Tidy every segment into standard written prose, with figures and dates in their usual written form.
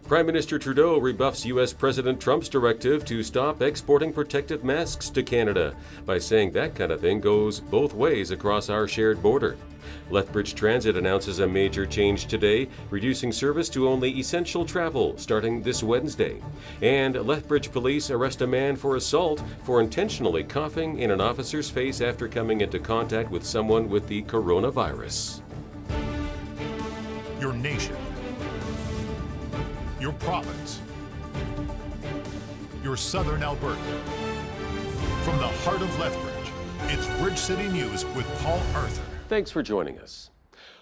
Prime Minister Trudeau rebuffs U.S. President Trump's directive to stop exporting protective masks to Canada by saying that kind of thing goes both ways across our shared border. Lethbridge Transit announces a major change today, reducing service to only essential travel starting this Wednesday. And Lethbridge police arrest a man for assault for intentionally coughing in an officer's face after coming into contact with someone with the coronavirus. Your nation. Your province. Your southern Alberta. From the heart of Lethbridge, it's Bridge City News with Paul Arthur. Thanks for joining us.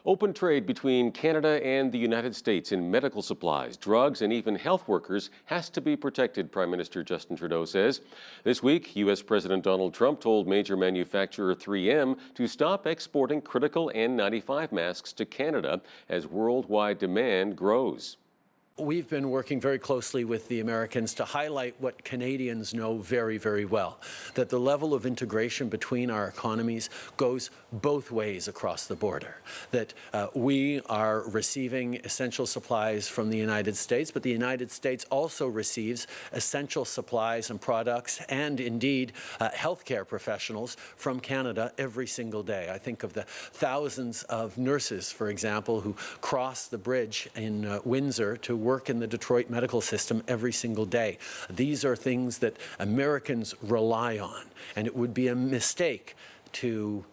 Open trade between Canada and the United States in medical supplies, drugs, and even health workers has to be protected, Prime Minister Justin Trudeau says. This week, U.S. President Donald Trump told major manufacturer 3M to stop exporting critical N95 masks to Canada as worldwide demand grows. We've been working very closely with the Americans to highlight what Canadians know very, very well, that the level of integration between our economies goes both ways across the border, that we are receiving essential supplies from the United States, but the United States also receives essential supplies and products and indeed healthcare professionals from Canada every single day. I think of the thousands of nurses, for example, who cross the bridge in Windsor to work in the Detroit medical system every single day. These are things that Americans rely on, and it would be a mistake to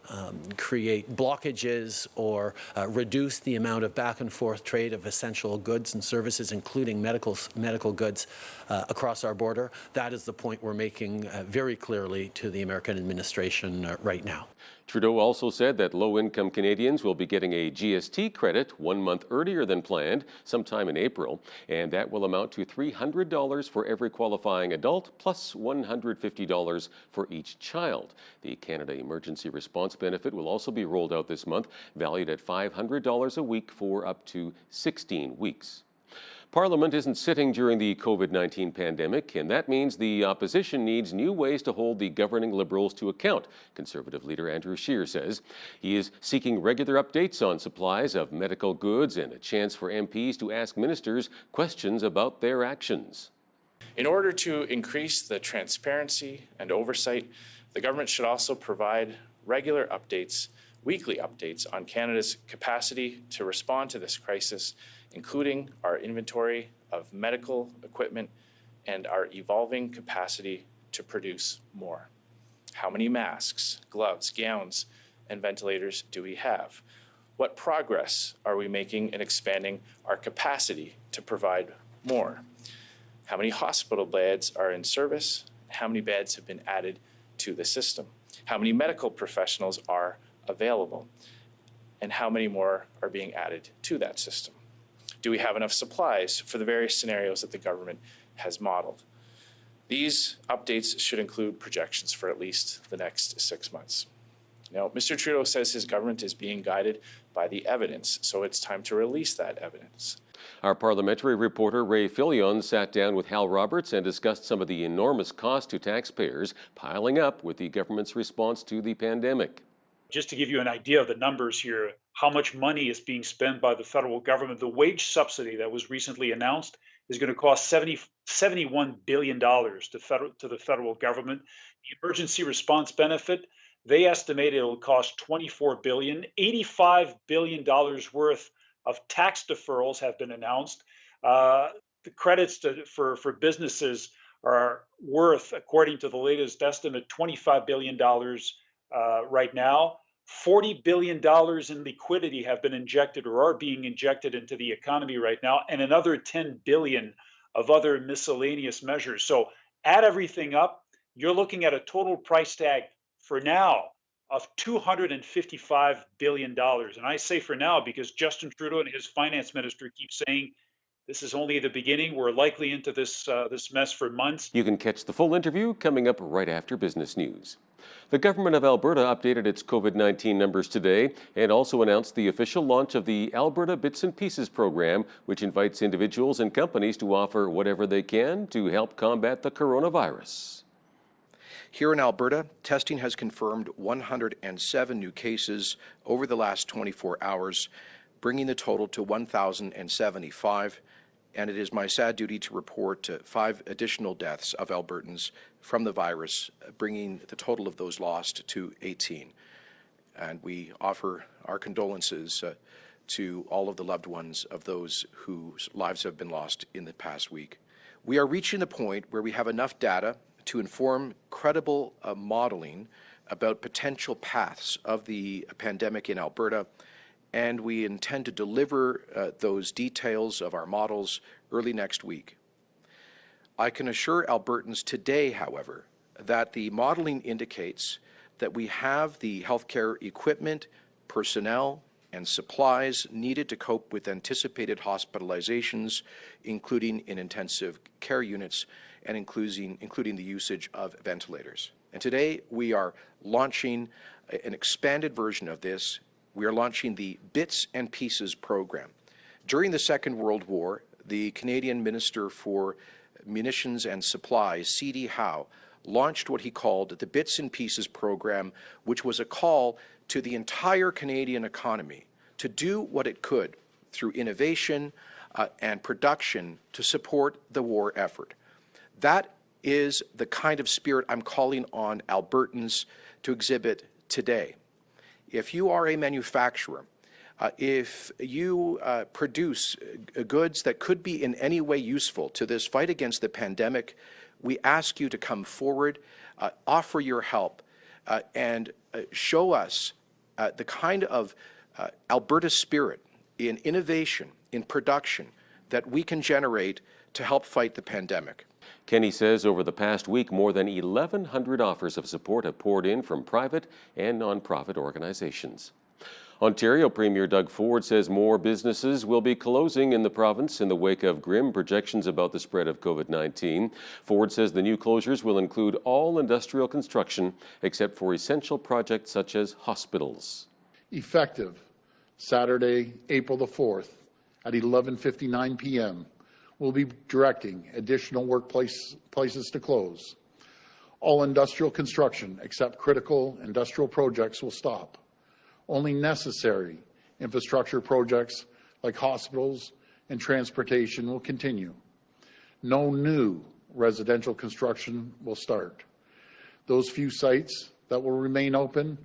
create blockages or reduce the amount of back and forth trade of essential goods and services, including medical goods, across our border. That is the point we're making very clearly to the American administration right now. Trudeau also said that low-income Canadians will be getting a GST credit 1 month earlier than planned, sometime in April, and that will amount to $300 for every qualifying adult, plus $150 for each child. The Canada Emergency Response Benefit will also be rolled out this month, valued at $500 a week for up to 16 weeks. Parliament isn't sitting during the COVID-19 pandemic, and that means the opposition needs new ways to hold the governing Liberals to account, Conservative leader Andrew Scheer says. He is seeking regular updates on supplies of medical goods and a chance for MPs to ask ministers questions about their actions. In order to increase the transparency and oversight, the government should also provide regular updates, weekly updates on Canada's capacity to respond to this crisis, including our inventory of medical equipment and our evolving capacity to produce more. How many masks, gloves, gowns, and ventilators do we have? What progress are we making in expanding our capacity to provide more? How many hospital beds are in service? How many beds have been added to the system? How many medical professionals are available? And how many more are being added to that system? Do we have enough supplies for the various scenarios that the government has modeled? These updates should include projections for at least the next 6 months. Now, Mr. Trudeau says his government is being guided by the evidence, so it's time to release that evidence. Our parliamentary reporter Ray Fillion sat down with Hal Roberts and discussed some of the enormous costs to taxpayers piling up with the government's response to the pandemic. Just to give you an idea of the numbers here, how much money is being spent by the federal government, the wage subsidy that was recently announced is going to cost $71 billion to the federal government. The emergency response benefit, they estimate it will cost $24 billion. $85 billion worth of tax deferrals have been announced. The credits for businesses are worth, according to the latest estimate, $25 billion right now. $40 billion in liquidity have been injected or are being injected into the economy right now, and another $10 billion of other miscellaneous measures. So add everything up, you're looking at a total price tag for now of $255 billion. And I say for now because Justin Trudeau and his finance minister keep saying this is only the beginning. We're likely into this mess for months. You can catch the full interview coming up right after business news. The government of Alberta updated its COVID-19 numbers today and also announced the official launch of the Alberta Bits and Pieces program, which invites individuals and companies to offer whatever they can to help combat the coronavirus. Here in Alberta, testing has confirmed 107 new cases over the last 24 hours, bringing the total to 1,075. and it is my sad duty to report 5 additional deaths of Albertans from the virus, bringing the total of those lost to 18. And we offer our condolences to all of the loved ones of those whose lives have been lost in the past week. We are reaching the point where we have enough data to inform credible modeling about potential paths of the pandemic in Alberta, and we intend to deliver those details of our models early next week. I can assure Albertans today, however, that the modeling indicates that we have the healthcare equipment, personnel, and supplies needed to cope with anticipated hospitalizations, including in intensive care units and including the usage of ventilators. And today we are launching an expanded version of this. We are launching the Bits and Pieces program. During the Second World War, the Canadian Minister for Munitions and Supplies, C.D. Howe, launched what he called the Bits and Pieces program, which was a call to the entire Canadian economy to do what it could through innovation and production to support the war effort. That is the kind of spirit I'm calling on Albertans to exhibit today. If you are a manufacturer, if you produce goods that could be in any way useful to this fight against the pandemic, we ask you to come forward, offer your help, and show us the kind of Alberta spirit in innovation, in production, that we can generate to help fight the pandemic. Kenney says over the past week, more than 1,100 offers of support have poured in from private and nonprofit organizations. Ontario Premier Doug Ford says more businesses will be closing in the province in the wake of grim projections about the spread of COVID-19. Ford says the new closures will include all industrial construction except for essential projects such as hospitals. Effective Saturday, April the 4th at 11:59 p.m. We'll be directing additional places to close. All industrial construction except critical industrial projects will stop. Only necessary infrastructure projects like hospitals and transportation will continue. No new residential construction will start. Those few sites that will remain open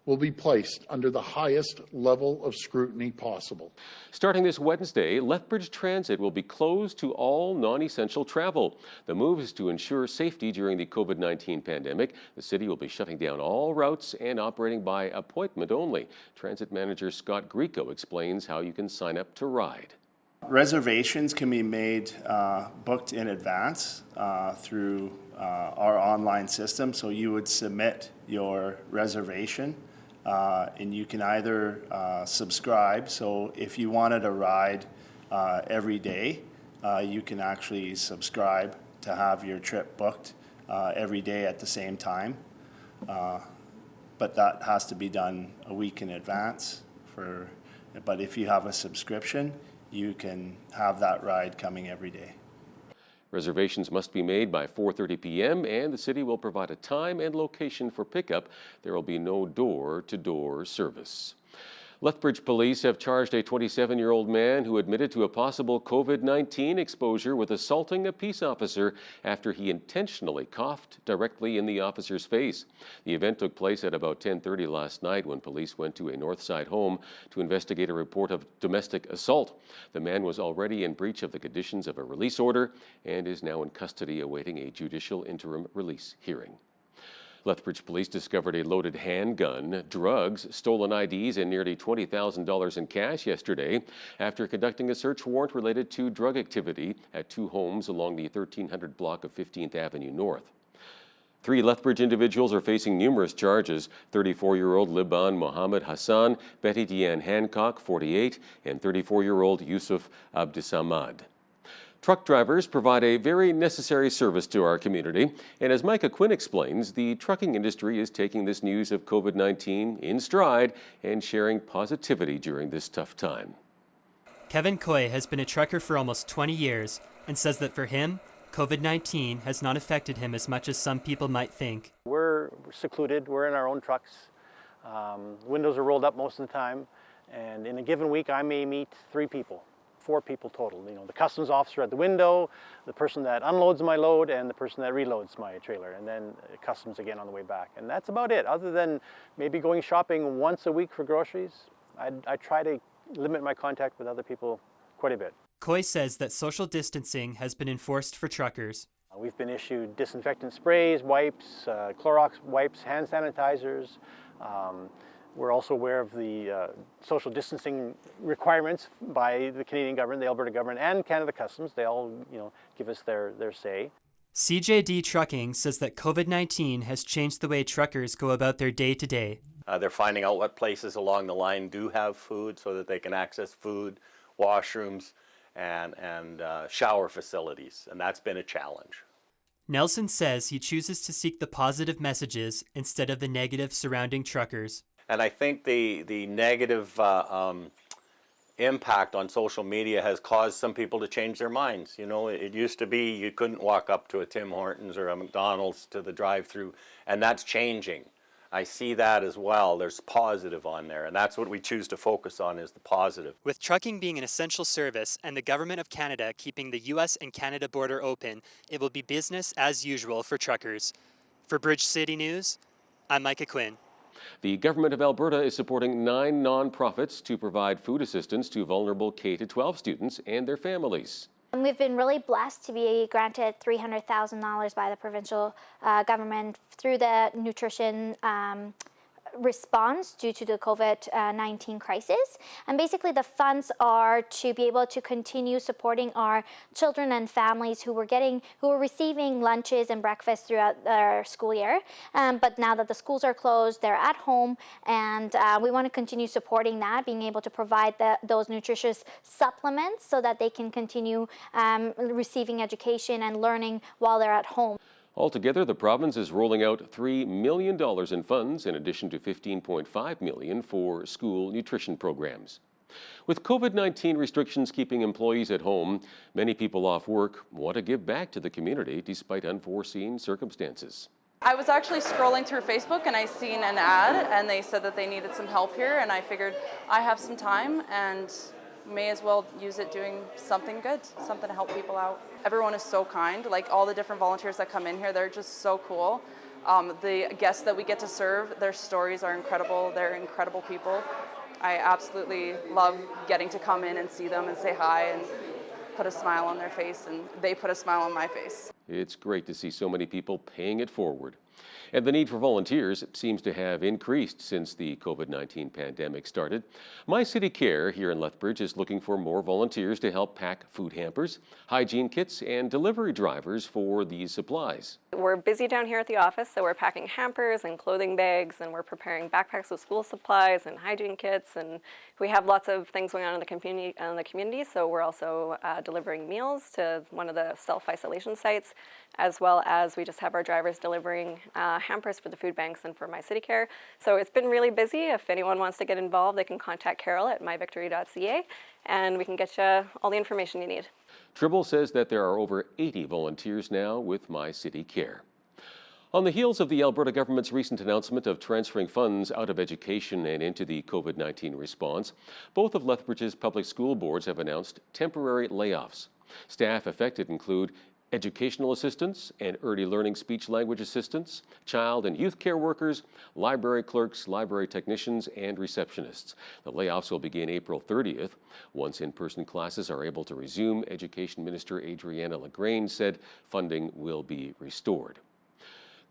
will be placed under the highest level of scrutiny possible. Starting this Wednesday, Lethbridge Transit will be closed to all non-essential travel. The move is to ensure safety during the COVID-19 pandemic. The city will be shutting down all routes and operating by appointment only. Transit manager Scott Greco explains how you can sign up to ride. Reservations can be made booked in advance through our online system. So you would submit your reservation and you can either subscribe. So if you wanted a ride every day, you can actually subscribe to have your trip booked every day at the same time. But that has to be done a week in advance. But if you have a subscription, you can have that ride coming every day. Reservations must be made by 4:30 p.m. and the city will provide a time and location for pickup. There will be no door-to-door service. Lethbridge police have charged a 27-year-old man who admitted to a possible COVID-19 exposure with assaulting a peace officer after he intentionally coughed directly in the officer's face. The event took place at about 10:30 last night when police went to a Northside home to investigate a report of domestic assault. The man was already in breach of the conditions of a release order and is now in custody awaiting a judicial interim release hearing. Lethbridge police discovered a loaded handgun, drugs, stolen IDs, and nearly $20,000 in cash yesterday after conducting a search warrant related to drug activity at 2 homes along the 1300 block of 15th Avenue North. 3 Lethbridge individuals are facing numerous charges: 34-year-old Liban Mohammed Hassan, Betty Deanne Hancock, 48, and 34-year-old Yusuf Abdisamad. Truck drivers provide a very necessary service to our community, and as Micah Quinn explains, the trucking industry is taking this news of COVID-19 in stride and sharing positivity during this tough time. Kevin Coy has been a trucker for almost 20 years and says that for him, COVID-19 has not affected him as much as some people might think. We're secluded, we're in our own trucks, windows are rolled up most of the time, and in a given week I may meet 3 people. 4 people total. You know, the customs officer at the window, the person that unloads my load, and the person that reloads my trailer, and then customs again on the way back. And that's about it. Other than maybe going shopping once a week for groceries, I try to limit my contact with other people quite a bit. Coy says that social distancing has been enforced for truckers. We've been issued disinfectant sprays, wipes, Clorox wipes, hand sanitizers. We're also aware of the social distancing requirements by the Canadian government, the Alberta government, and Canada Customs. They all, give us their say. CJD Trucking says that COVID-19 has changed the way truckers go about their day-to-day. They're finding out what places along the line do have food so that they can access food, washrooms, and shower facilities, and that's been a challenge. Nelson says he chooses to seek the positive messages instead of the negative surrounding truckers. And I think the negative impact on social media has caused some people to change their minds. You know, it used to be you couldn't walk up to a Tim Hortons or a McDonald's to the drive-through, and that's changing. I see that as well. There's positive on there, and that's what we choose to focus on, is the positive. With trucking being an essential service and the Government of Canada keeping the U.S. and Canada border open, it will be business as usual for truckers. For Bridge City News, I'm Micah Quinn. The Government of Alberta is supporting 9 nonprofits to provide food assistance to vulnerable K-12 students and their families. We've been really blessed to be granted $300,000 by the provincial government through the nutrition response due to the COVID-19 crisis. And basically the funds are to be able to continue supporting our children and families who were receiving lunches and breakfast throughout their school year. But now that the schools are closed, they're at home, and we want to continue supporting that, being able to provide those nutritious supplements so that they can continue receiving education and learning while they're at home. Altogether, the province is rolling out $3 million in funds in addition to $15.5 million for school nutrition programs. With COVID-19 restrictions keeping employees at home, many people off work want to give back to the community despite unforeseen circumstances. I was actually scrolling through Facebook and I seen an ad and they said that they needed some help here, and I figured I have some time and may as well use it doing something good, something to help people out. Everyone is so kind. Like, all the different volunteers that come in here, they're just so cool. The guests that we get to serve, their stories are incredible. They're incredible people. I absolutely love getting to come in and see them and say hi and put a smile on their face, and they put a smile on my face. It's great to see so many people paying it forward. And the need for volunteers seems to have increased since the COVID-19 pandemic started. My City Care here in Lethbridge is looking for more volunteers to help pack food hampers, hygiene kits, and delivery drivers for these supplies. We're busy down here at the office, so we're packing hampers and clothing bags, and we're preparing backpacks with school supplies and hygiene kits, and we have lots of things going on in the community. So we're also delivering meals to one of the self-isolation sites, as well as we just have our drivers delivering hampers for the food banks and for My City Care. So it's been really busy. If anyone wants to get involved, they can contact Carol at myvictory.ca, and we can get you all the information you need. Tribble says that there are over 80 volunteers now with My City Care. On the heels of the Alberta government's recent announcement of transferring funds out of education and into the COVID-19 response, both of Lethbridge's public school boards have announced temporary layoffs. Staff affected include educational assistants and early learning speech language assistants, child and youth care workers, library clerks, library technicians, and receptionists. The layoffs will begin April 30th. Once in-person classes are able to resume, Education Minister Adriana LaGrange said funding will be restored.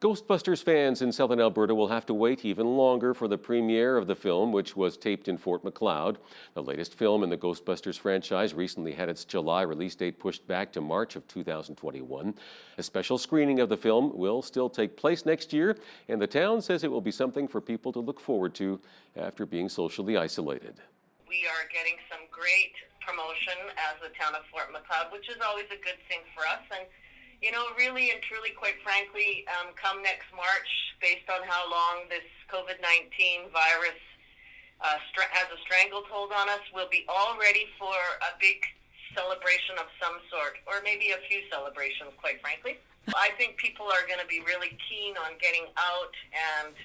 Ghostbusters fans in southern Alberta will have to wait even longer for the premiere of the film, which was taped in Fort Macleod. The latest film in the Ghostbusters franchise recently had its July release date pushed back to March of 2021. A special screening of the film will still take place next year, and the town says it will be something for people to look forward to after being socially isolated. We are getting some great promotion as the town of Fort Macleod, which is always a good thing for us. And you know, really and truly, quite frankly, come next March, based on how long this COVID-19 virus has a stranglehold on us, we'll be all ready for a big celebration of some sort, or maybe a few celebrations, quite frankly. I think people are going to be really keen on getting out and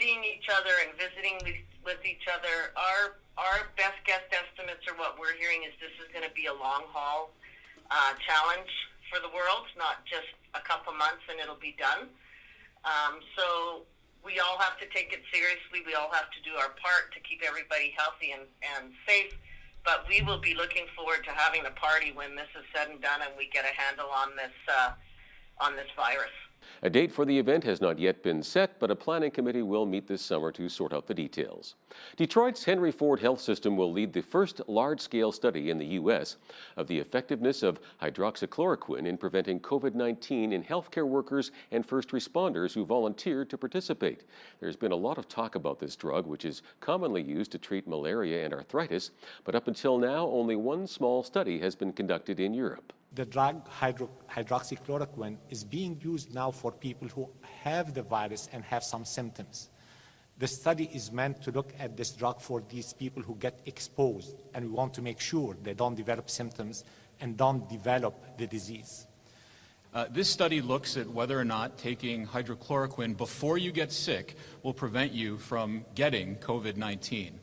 seeing each other and visiting with each other. Our our best guess estimates are what we're hearing is this is going to be a long haul challenge for the world, not just a couple months and it'll be done. So we all have to take it seriously. We all have to do our part to keep everybody healthy and safe. But we will be looking forward to having the party when this is said and done and we get a handle on this virus. A date for the event has not yet been set, but a planning committee will meet this summer to sort out the details. Detroit's Henry Ford Health System will lead the first large-scale study in the U.S. of the effectiveness of hydroxychloroquine in preventing COVID-19 in healthcare workers and first responders who volunteered to participate. There's been a lot of talk about this drug, which is commonly used to treat malaria and arthritis, but up until now, only one small study has been conducted in Europe. The drug hydroxychloroquine is being used now for people who have the virus and have some symptoms. The study is meant to look at this drug for these people who get exposed, and we want to make sure they don't develop symptoms and don't develop the disease. This study looks at whether or not taking hydrochloroquine before you get sick will prevent you from getting COVID-19.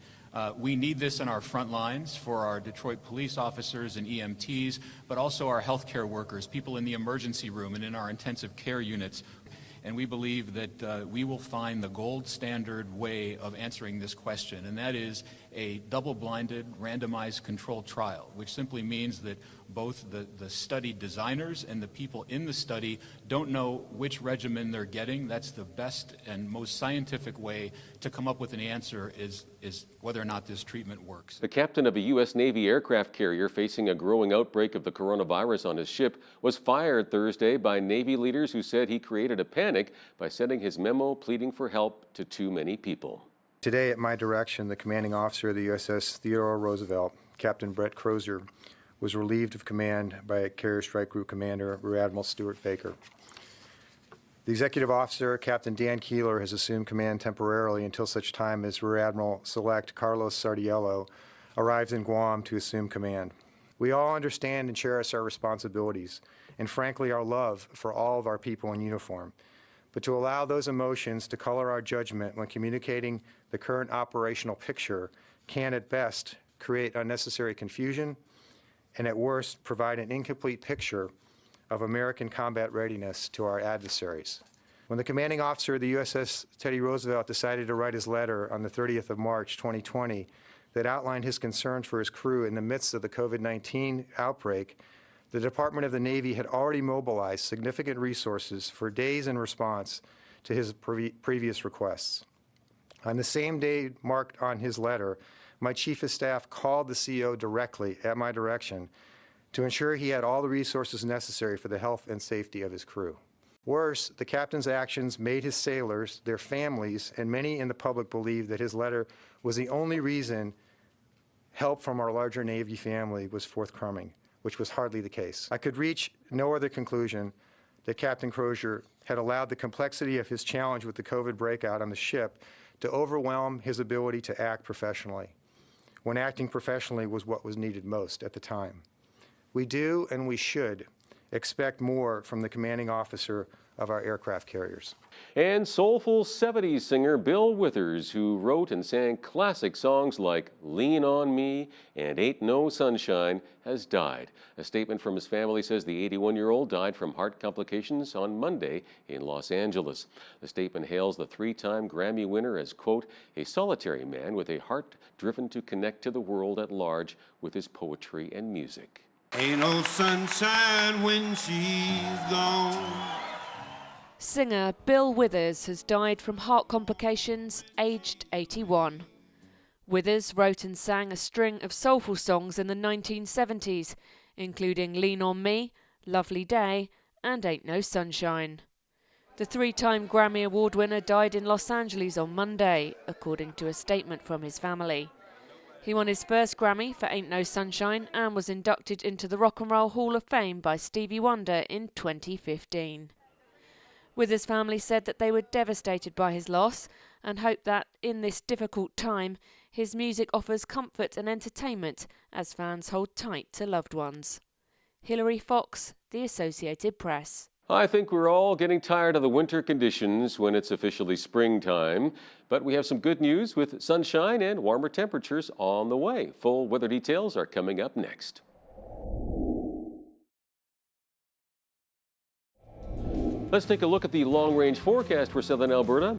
We need this in our front lines for our Detroit police officers and EMTs, but also our healthcare workers, people in the emergency room and in our intensive care units. And we believe that we will find the gold standard way of answering this question, and that is a double-blinded, randomized controlled trial, which simply means that both the study designers and the people in the study don't know which regimen they're getting. That's the best and most scientific way to come up with an answer is whether or not this treatment works. The captain of a U.S. Navy aircraft carrier facing a growing outbreak of the coronavirus on his ship was fired Thursday by Navy leaders who said he created a panic by sending his memo pleading for help to too many people. Today, at my direction, the commanding officer of the USS Theodore Roosevelt, Captain Brett Crozier, was relieved of command by Carrier Strike Group Commander Rear Admiral Stuart Baker. The executive officer, Captain Dan Keeler, has assumed command temporarily until such time as Rear Admiral Select Carlos Sardiello arrives in Guam to assume command. We all understand and cherish our responsibilities and, frankly, our love for all of our people in uniform. But to allow those emotions to color our judgment when communicating the current operational picture can, at best, create unnecessary confusion and, at worst, provide an incomplete picture of American combat readiness to our adversaries. When the commanding officer of the USS Teddy Roosevelt decided to write his letter on the 30th of March 2020 that outlined his concerns for his crew in the midst of the COVID-19 outbreak, the Department of the Navy had already mobilized significant resources for days in response to his previous requests. On the same day marked on his letter, my Chief of Staff called the CO directly at my direction to ensure he had all the resources necessary for the health and safety of his crew. Worse, the captain's actions made his sailors, their families, and many in the public believe that his letter was the only reason help from our larger Navy family was forthcoming, which was hardly the case. I could reach no other conclusion that Captain Crozier had allowed the complexity of his challenge with the COVID breakout on the ship to overwhelm his ability to act professionally, when acting professionally was what was needed most at the time. We do, and we should, expect more from the commanding officer of our aircraft carriers. And soulful 70s singer Bill Withers, who wrote and sang classic songs like Lean on Me and Ain't No Sunshine, has died. A statement from his family says the 81-year-old died from heart complications on Monday in Los Angeles. The statement hails the three-time Grammy winner as, quote, a solitary man with a heart driven to connect to the world at large with his poetry and music. Ain't no sunshine when she's gone. Singer Bill Withers has died from heart complications, aged 81. Withers wrote and sang a string of soulful songs in the 1970s, including Lean on Me, Lovely Day, and Ain't No Sunshine. The three-time Grammy Award winner died in Los Angeles on Monday, according to a statement from his family. He won his first Grammy for Ain't No Sunshine and was inducted into the Rock and Roll Hall of Fame by Stevie Wonder in 2015. Withers' family said that they were devastated by his loss and hope that, in this difficult time, his music offers comfort and entertainment as fans hold tight to loved ones. Hilary Fox, The Associated Press. I think we're all getting tired of the winter conditions when it's officially springtime, but we have some good news with sunshine and warmer temperatures on the way. Full weather details are coming up next. Let's take a look at the long-range forecast for southern Alberta.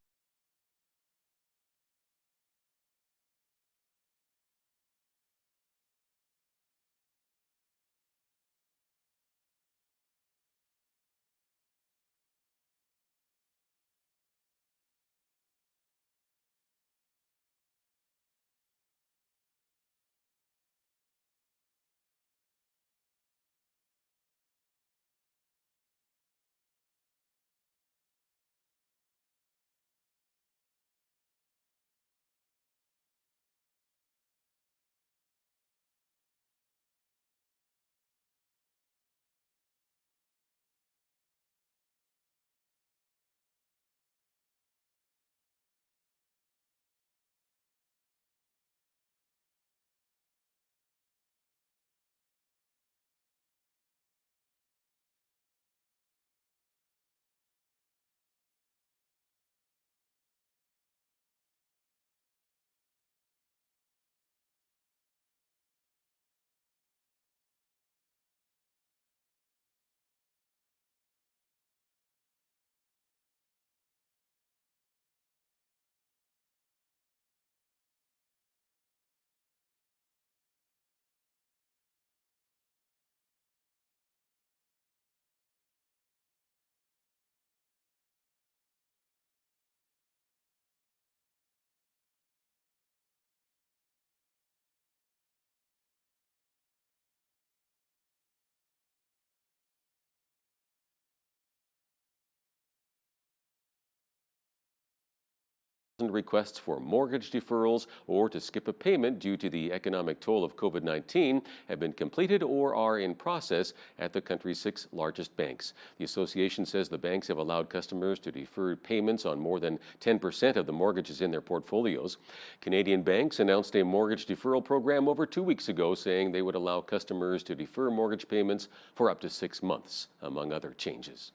Requests for mortgage deferrals or to skip a payment due to the economic toll of COVID-19 have been completed or are in process at the country's 6 largest banks. The association says the banks have allowed customers to defer payments on more than 10% of the mortgages in their portfolios. Canadian banks announced a mortgage deferral program over 2 weeks ago, saying they would allow customers to defer mortgage payments for up to 6 months, among other changes.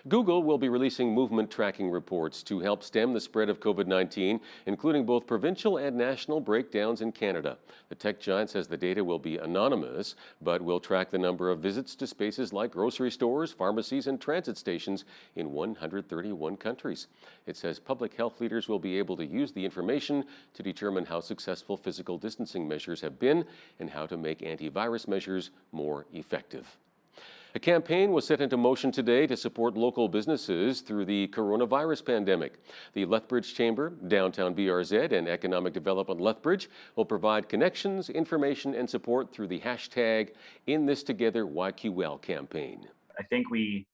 Google will be releasing movement tracking reports to help stem the spread of COVID-19, including both provincial and national breakdowns in Canada. The tech giant says the data will be anonymous, but will track the number of visits to spaces like grocery stores, pharmacies, and transit stations in 131 countries. It says public health leaders will be able to use the information to determine how successful physical distancing measures have been and how to make antivirus measures more effective. A campaign was set into motion today to support local businesses through the coronavirus pandemic. The Lethbridge Chamber, Downtown BRZ, and Economic Development Lethbridge will provide connections, information, and support through the hashtag #InThisTogetherYQL campaign. I think we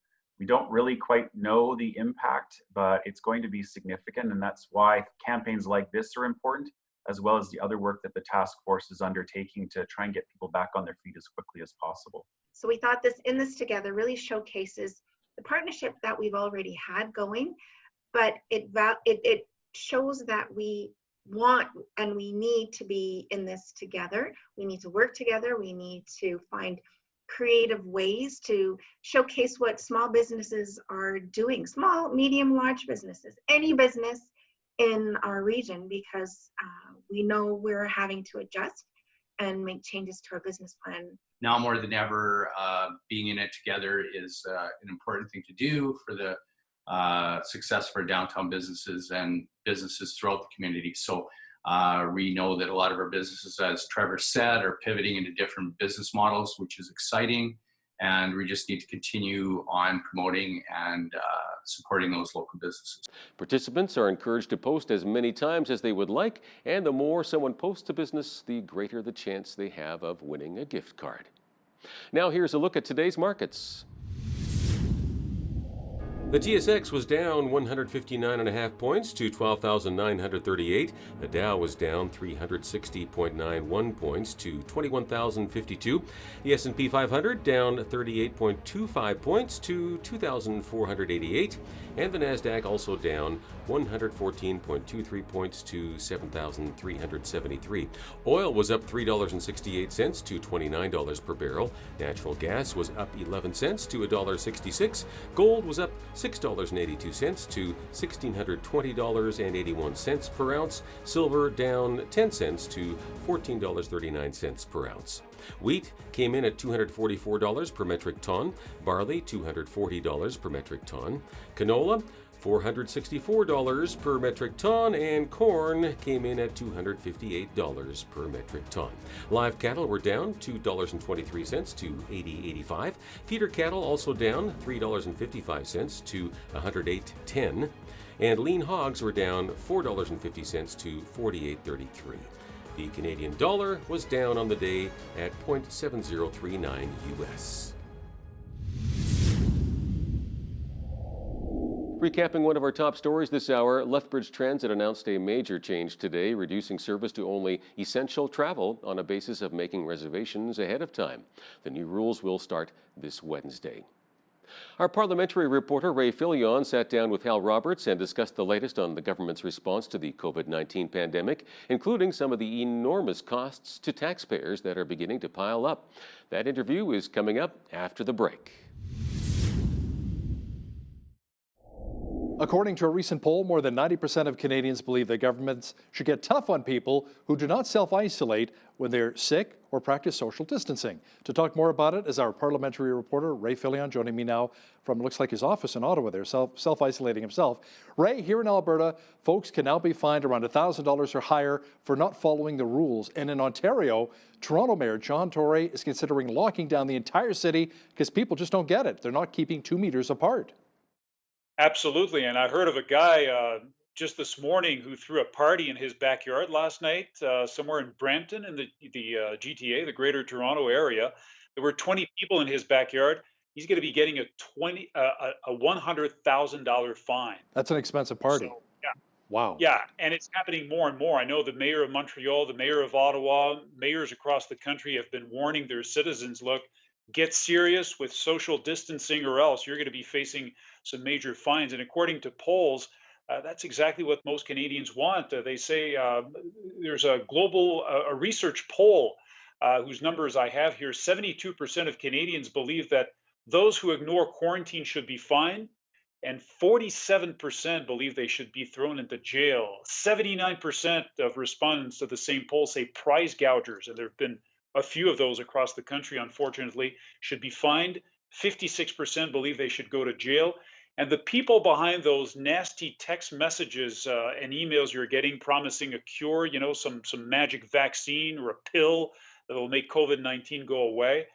don't really quite know the impact, but it's going to be significant, and that's why campaigns like this are important, as well as the other work that the task force is undertaking to try and get people back on their feet as quickly as possible. So we thought In This Together really showcases the partnership that we've already had going, but it shows that we want and we need to be in this together. We need to work together. We need to find creative ways to showcase what small businesses are doing, small, medium, large businesses, any business in our region, because we know we're having to adjust and make changes to our business plan. Now more than ever, being in it together is an important thing to do for the success for downtown businesses and businesses throughout the community. So we know that a lot of our businesses, as Trevor said, are pivoting into different business models, which is exciting. And we just need to continue on promoting and supporting those local businesses. Participants are encouraged to post as many times as they would like, and the more someone posts a business, the greater the chance they have of winning a gift card. Now here's a look at today's markets. The TSX was down 159.5 points to 12,938. The Dow was down 360.91 points to 21,052. The S&P 500 down 38.25 points to 2,488. And the Nasdaq also down 114.23 points to 7,373. Oil was up $3.68 to $29 per barrel. Natural gas was up 11 cents to $1.66. Gold was up $6.82 to $1,620.81 per ounce. Silver down 10 cents to $14.39 per ounce. Wheat came in at $244 per metric ton, barley $240 per metric ton, canola $464 per metric ton, and corn came in at $258 per metric ton. Live cattle were down $2.23 to $80.85. Feeder cattle also down $3.55 to $108.10. And lean hogs were down $4.50 to $48.33. The Canadian dollar was down on the day at 0.7039 US. Recapping one of our top stories this hour, Lethbridge Transit announced a major change today, reducing service to only essential travel on a basis of making reservations ahead of time. The new rules will start this Wednesday. Our parliamentary reporter Ray Fillion sat down with Hal Roberts and discussed the latest on the government's response to the COVID-19 pandemic, including some of the enormous costs to taxpayers that are beginning to pile up. That interview is coming up after the break. According to a recent poll, more than 90% of Canadians believe that governments should get tough on people who do not self-isolate when they're sick or practice social distancing. To talk more about it is our parliamentary reporter, Ray Fillion, joining me now from, looks like his office in Ottawa there, self-isolating himself. Ray, here in Alberta, folks can now be fined around $1,000 or higher for not following the rules. And in Ontario, Toronto Mayor John Tory is considering locking down the entire city because people just don't get it. They're not keeping 2 meters apart. Absolutely. And I heard of a guy just this morning who threw a party in his backyard last night, somewhere in Brampton in the GTA, the Greater Toronto Area. There were 20 people in his backyard. He's going to be getting a $100,000 fine. That's an expensive party. So, yeah. Wow. Yeah, and it's happening more and more. I know the mayor of Montreal, the mayor of Ottawa, mayors across the country have been warning their citizens, look, get serious with social distancing or else you're going to be facing some major fines. And according to polls, that's exactly what most Canadians want. They say there's a global research poll whose numbers I have here. 72% of Canadians believe that those who ignore quarantine should be fined, and 47% believe they should be thrown into jail. 79% of respondents to the same poll say prize gougers, and there have been a few of those across the country, unfortunately, should be fined. 56% believe they should go to jail. And the people behind those nasty text messages and emails you're getting promising a cure, you know, some magic vaccine or a pill that will make COVID-19 go away,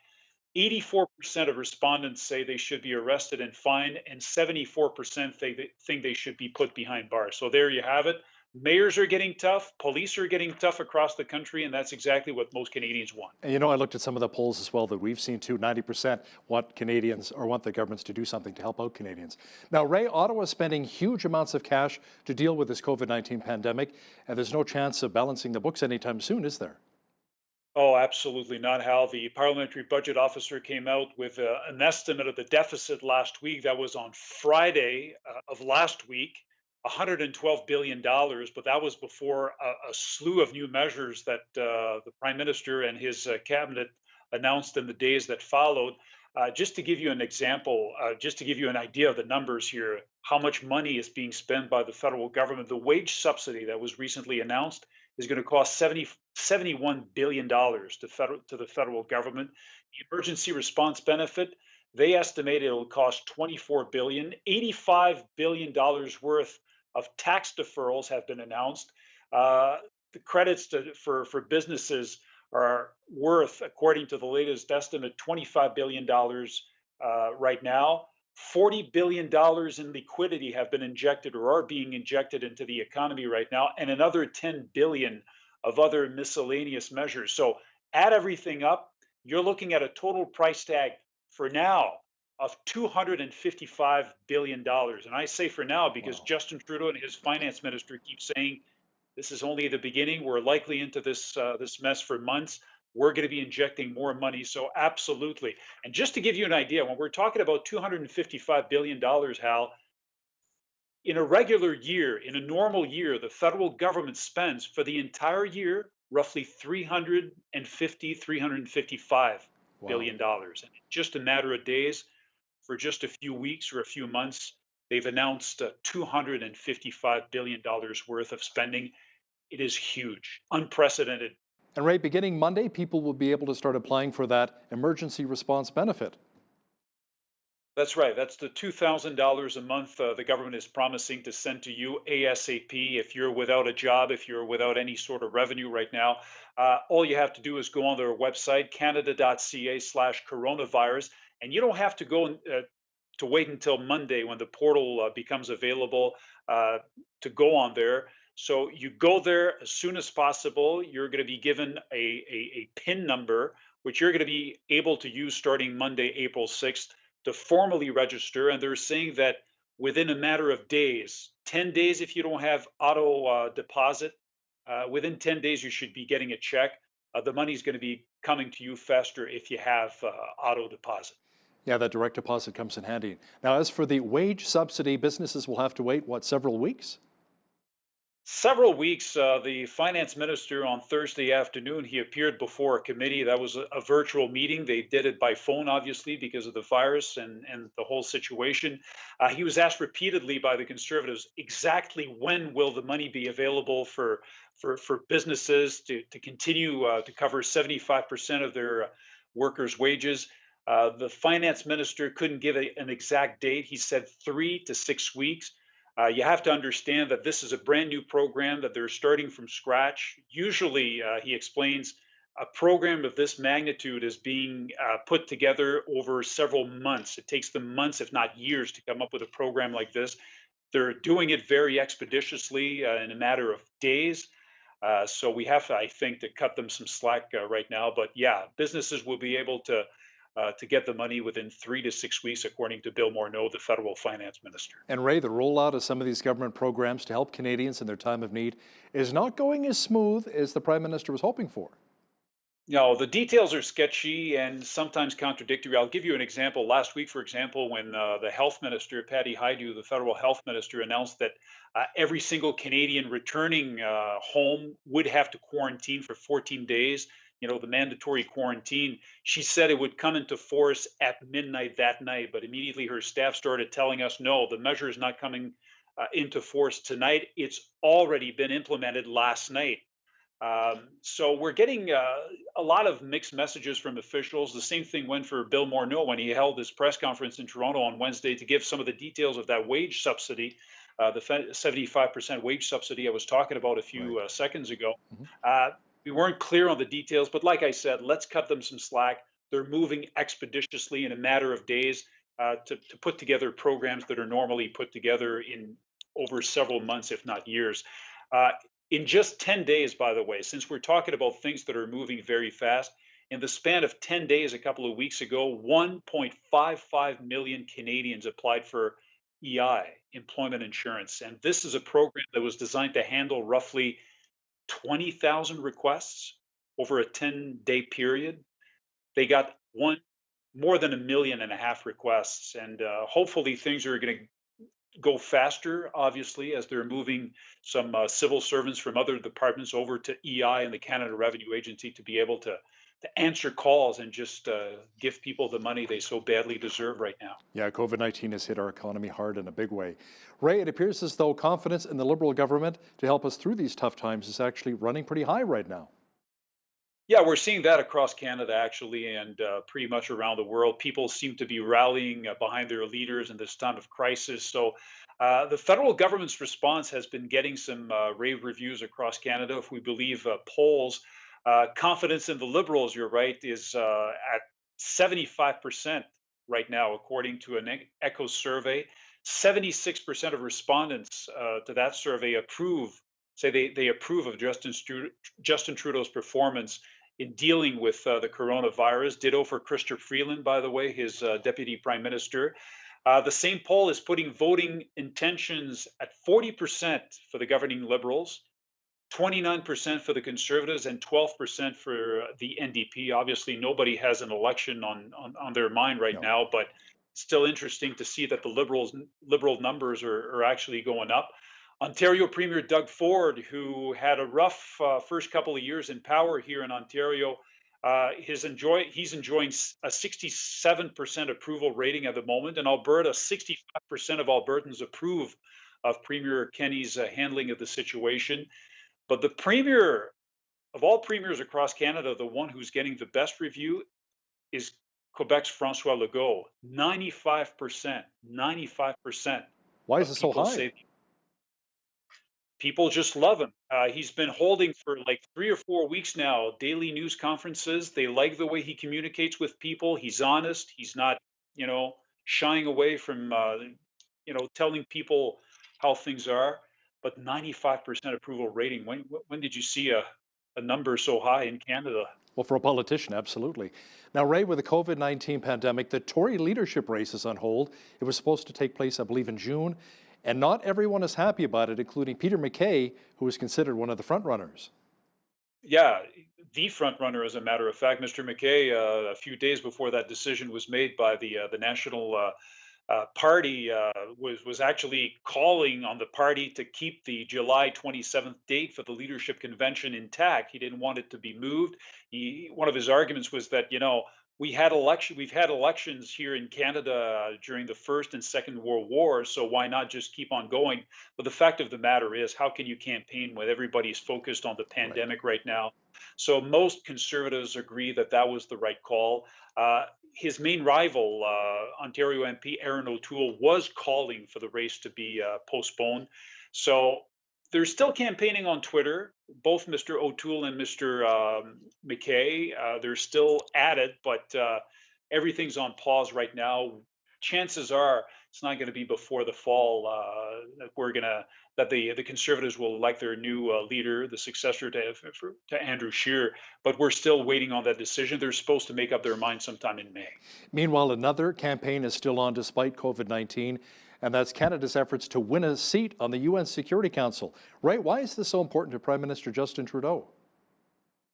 84% of respondents say they should be arrested and fined, and 74% think they should be put behind bars. So there you have it. Mayors are getting tough, police are getting tough across the country, and that's exactly what most Canadians want. And you know, I looked at some of the polls as well that we've seen too. 90% want Canadians or want the governments to do something to help out Canadians. Now, Ray, Ottawa is spending huge amounts of cash to deal with this COVID-19 pandemic, and there's no chance of balancing the books anytime soon, is there? Oh, absolutely not, Hal. The parliamentary budget officer came out with an estimate of the deficit last week. That was on Friday of last week. $112 billion, but that was before a slew of new measures that the Prime Minister and his cabinet announced in the days that followed. Just to give you an example, just to give you an idea of the numbers here, how much money is being spent by the federal government, the wage subsidy that was recently announced is going to cost $71 billion to the federal government. The emergency response benefit, they estimate it will cost $24 billion, $85 billion worth of tax deferrals have been announced. The credits for businesses are worth, according to the latest estimate, $25 billion right now. $40 billion in liquidity have been injected or are being injected into the economy right now, and another $10 billion of other miscellaneous measures. So add everything up, you're looking at a total price tag for now of $255 billion. And I say for now because Justin Trudeau and his finance minister keep saying this is only the beginning. We're likely into this mess for months. We're going to be injecting more money. So absolutely. And just to give you an idea, when we're talking about $255 billion, Hal, in a regular year, in a normal year, the federal government spends for the entire year roughly 350, 355 billion dollars. And in just a matter of days, for just a few weeks or a few months, they've announced $255 billion worth of spending. It is huge, unprecedented. And Ray, beginning Monday, people will be able to start applying for that emergency response benefit. That's right. That's the $2,000 a month the government is promising to send to you ASAP if you're without a job, if you're without any sort of revenue right now. All you have to do is go on their website, canada.ca/coronavirus, and you don't have to go to wait until Monday when the portal becomes available to go on there. So you go there as soon as possible. You're going to be given a PIN number, which you're going to be able to use starting Monday, April 6th, to formally register. And they're saying that within a matter of days, 10 days if you don't have auto deposit, within 10 days you should be getting a check. The money's going to be coming to you faster if you have auto deposit. Yeah, that direct deposit comes in handy. Now, as for the wage subsidy, businesses will have to wait, what, several weeks? Several weeks. The finance minister on Thursday afternoon, he appeared before a committee. That was a virtual meeting. They did it by phone, obviously, because of the virus and the whole situation. He was asked repeatedly by the Conservatives exactly when will the money be available for businesses to continue to cover 75% of their workers' wages. The finance minister couldn't give an exact date. He said 3 to 6 weeks. You have to understand that this is a brand new program that they're starting from scratch. Usually, he explains, a program of this magnitude is being put together over several months. It takes them months, if not years, to come up with a program like this. They're doing it very expeditiously in a matter of days. So we have, I think, to cut them some slack right now. But yeah, businesses will be able to get the money within 3 to 6 weeks, according to Bill Morneau, the federal finance minister. And Ray, the rollout of some of these government programs to help Canadians in their time of need is not going as smooth as the Prime Minister was hoping for. No, the details are sketchy and sometimes contradictory. I'll give you an example. Last week, for example, when the health minister, Patty Hajdu, the federal health minister, announced that every single Canadian returning home would have to quarantine for 14 days, the mandatory quarantine, she said it would come into force at midnight that night. But immediately her staff started telling us, no, the measure is not coming into force tonight. It's already been implemented last night. So we're getting a lot of mixed messages from officials. The same thing went for Bill Morneau when he held his press conference in Toronto on Wednesday to give some of the details of that wage subsidy, the 75% wage subsidy I was talking about a few seconds ago. We weren't clear on the details, but like I said, let's cut them some slack. They're moving expeditiously in a matter of days to put together programs that are normally put together in over several months, if not years. In just 10 days, by the way, since we're talking about things that are moving very fast, in the span of 10 days a couple of weeks ago, 1.55 million Canadians applied for EI, employment insurance. And this is a program that was designed to handle roughly 20,000 requests over a 10-day period. They got more than 1.5 million requests, and hopefully things are going to go faster, obviously, as they're moving some civil servants from other departments over to EI and the Canada Revenue Agency to be able to answer calls and just give people the money they so badly deserve right now. Yeah, COVID-19 has hit our economy hard in a big way. Ray, it appears as though confidence in the Liberal government to help us through these tough times is actually running pretty high right now. Yeah, we're seeing that across Canada, actually, and pretty much around the world. People seem to be rallying behind their leaders in this time of crisis. So the federal government's response has been getting some rave reviews across Canada. If we believe polls, confidence in the Liberals, you're right, is at 75% right now, according to an ECHO survey. 76% of respondents to that survey say they approve of Justin Trudeau's performance in dealing with the coronavirus. Ditto for Chrystia Freeland, by the way, his deputy prime minister. The same poll is putting voting intentions at 40% for the governing Liberals, 29% for the Conservatives, and 12% for the NDP. Obviously, nobody has an election on their mind right now, but still interesting to see that the liberal numbers are actually going up. Ontario Premier Doug Ford, who had a rough first couple of years in power here in Ontario, he's enjoying a 67% approval rating at the moment. In Alberta, 65% of Albertans approve of Premier Kenney's handling of the situation. But the premier of all premiers across Canada, the one who's getting the best review is Quebec's François Legault. 95%. Why is it so high? Say people just love him. He's been holding for like 3 or 4 weeks now daily news conferences. They like the way he communicates with people. He's honest. He's not, shying away from, telling people how things are. But 95% approval rating. When did you see a number so high in Canada? Well, for a politician, absolutely. Now, Ray, with the COVID-19 pandemic, the Tory leadership race is on hold. It was supposed to take place, I believe, in June. And not everyone is happy about it, including Peter MacKay, who is considered one of the frontrunners. Yeah, the front runner, as a matter of fact. Mr. MacKay, a few days before that decision was made by the National Party, was actually calling on the party to keep the July 27th date for the leadership convention intact. He didn't want it to be moved. One of his arguments was that, we've had elections here in Canada during the First and Second World War, so why not just keep on going? But the fact of the matter is, how can you campaign when everybody's focused on the pandemic right now? So most conservatives agree that that was the right call. His main rival, Ontario MP Erin O'Toole, was calling for the race to be postponed. So they're still campaigning on Twitter, both Mr. O'Toole and Mr. MacKay. They're still at it, but everything's on pause right now. Chances are it's not going to be before the fall that the Conservatives will elect their new leader, the successor to Andrew Scheer. But we're still waiting on that decision. They're supposed to make up their mind sometime in May. Meanwhile, another campaign is still on despite COVID-19. And that's Canada's efforts to win a seat on the UN Security Council. Right? Why is this so important to Prime Minister Justin Trudeau?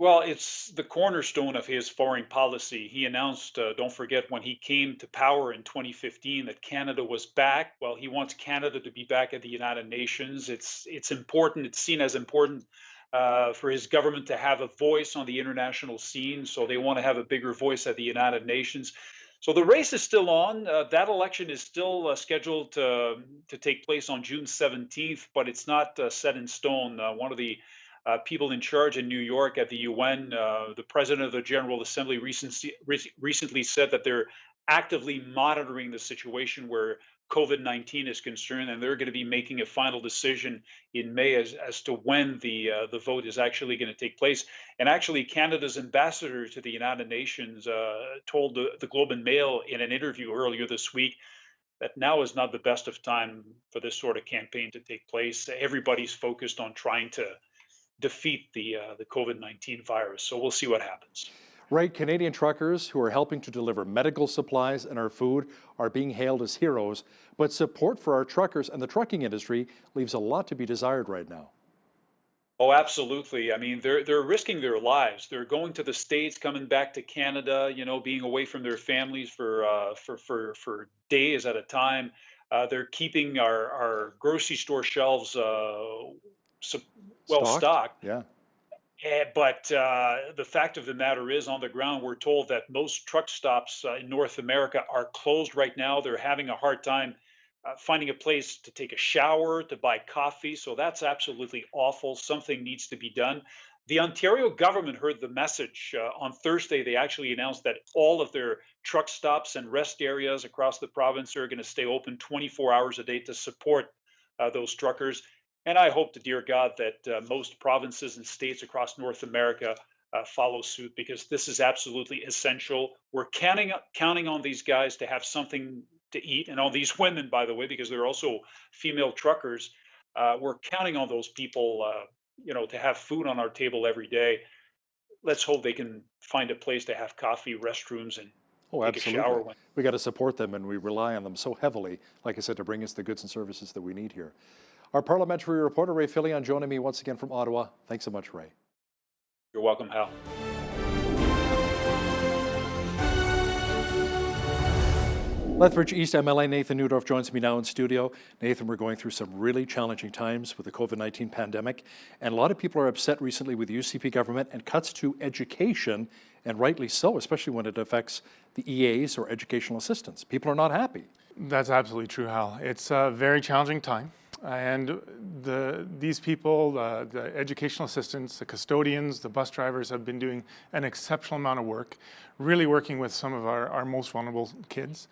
Well, it's the cornerstone of his foreign policy. He announced, don't forget, when he came to power in 2015, that Canada was back. Well, he wants Canada to be back at the United Nations. It's important. It's seen as important for his government to have a voice on the international scene. So they want to have a bigger voice at the United Nations. So the race is still on. That election is still scheduled to take place on June 17th, but it's not set in stone. One of the people in charge in New York at the UN, the president of the General Assembly, recently said that they're actively monitoring the situation where COVID-19 is concerned, and they're going to be making a final decision in May as to when the vote is actually going to take place. And actually, Canada's ambassador to the United Nations told the Globe and Mail in an interview earlier this week that now is not the best of time for this sort of campaign to take place. Everybody's focused on trying to defeat the COVID-19 virus. So we'll see what happens. Right, Canadian truckers who are helping to deliver medical supplies and our food are being hailed as heroes, but support for our truckers and the trucking industry leaves a lot to be desired right now. Oh, absolutely. I mean, they're risking their lives. They're going to the States, coming back to Canada, being away from their families for days at a time. They're keeping our grocery store shelves well stocked. Yeah. But the fact of the matter is, on the ground, we're told that most truck stops in North America are closed right now. They're having a hard time finding a place to take a shower, to buy coffee. So that's absolutely awful. Something needs to be done. The Ontario government heard the message. On Thursday, they actually announced that all of their truck stops and rest areas across the province are going to stay open 24 hours a day to support those truckers. And I hope to dear God that most provinces and states across North America follow suit, because this is absolutely essential. We're counting on these guys to have something to eat, and all these women, by the way, because they're also female truckers. We're counting on those people, to have food on our table every day. Let's hope they can find a place to have coffee, restrooms, and take a shower. We got to support them, and we rely on them so heavily, like I said, to bring us the goods and services that we need here. Our parliamentary reporter, Ray Fillion, joining me once again from Ottawa. Thanks so much, Ray. You're welcome, Hal. Lethbridge East MLA Nathan Newdorf joins me now in studio. Nathan, we're going through some really challenging times with the COVID-19 pandemic, and a lot of people are upset recently with the UCP government and cuts to education, and rightly so, especially when it affects the EAs or educational assistants. People are not happy. That's absolutely true, Hal. It's a very challenging time, and these people, the educational assistants, the custodians, the bus drivers have been doing an exceptional amount of work, really working with some of our most vulnerable kids.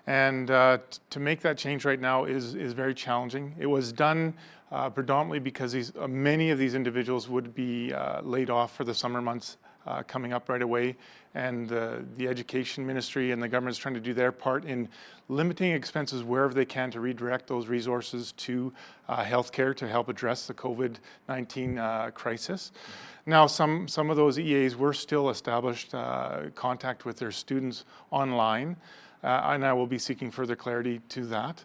And to make that change right now is very challenging. It was done predominantly because many of these individuals would be laid off for the summer months coming up right away. And the education ministry and the government is trying to do their part in limiting expenses wherever they can to redirect those resources to healthcare to help address the COVID-19 crisis. Now, some of those EAs were still established contact with their students online. And I will be seeking further clarity to that.